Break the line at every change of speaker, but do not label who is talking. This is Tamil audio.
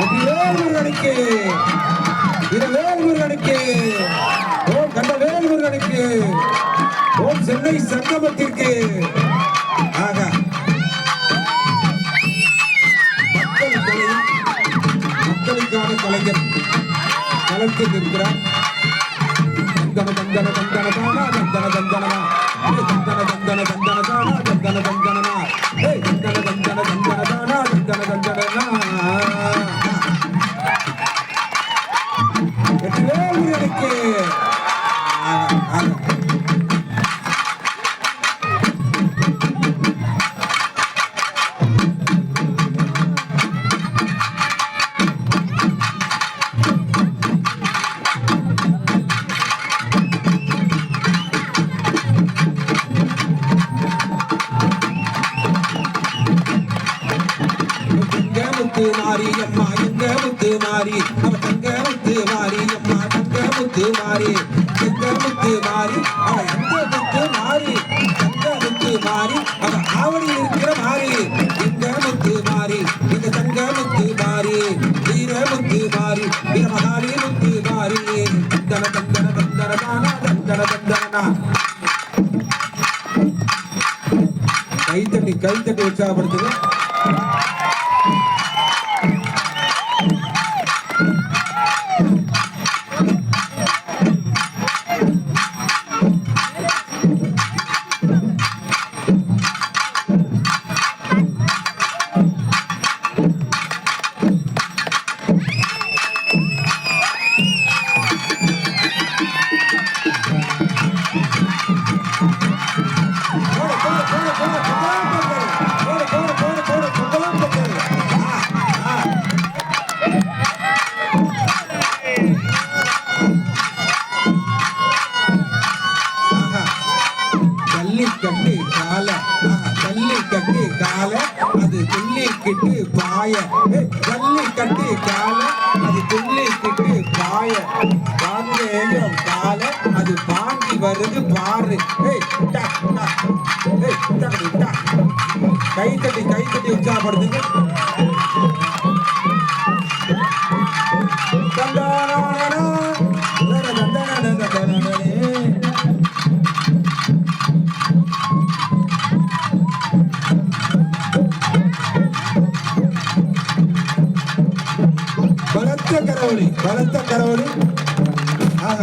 முருகனுக்கு இரவேல் முருகனுக்கு ஓம் கண்டவேல் முருகனுக்கு ஓம் சென்னை சங்கமத்திற்கு ஆக மக்களுக்கான கலைஞர் களத்தில் இருக்கிறார். தந்தன தந்தன தந்தன தானா தந்தன தந்தனமா தந்தன தந்தன தந்தன தானா தந்தன தந்தனமா தந்தன தந்தன தந்தன தானா தந்தன தந்தனமா முருகனுக்கு மாரியம்மா எங்க முத்து மாறி அவ தங்க முத்து மாரியம்மா தங்க முத்து மாறி எங்க முத்து மாறி அவ எங்க முத்து மாறி தங்க முத்து மாறி அவ ஆவணி இருக்கிற மாறி எங்க முத்து மாறி எங்க தங்க முத்து மாறி வீர முத்து மாறி வீர மகாலி முத்து மாறி தந்தன தந்தன தந்தன தானா தந்தன தந்தனா கைத்தட்டி உற்சாகப்படுத்துங்க. ஜல்லிக்கட்டு கால ஜல்லிக்கட்டு கால அது துள்ளிக்கிட்டு பாய ஜல்லிக்கட்டு கால அது துள்ளிக்கிட்டு பாய பாந்தேயம் கால அது பாண்டி வருது பாரு கைத்தட்டி உற்சாகப்படுத்துங்க. பலத்த கரவொலி ஆக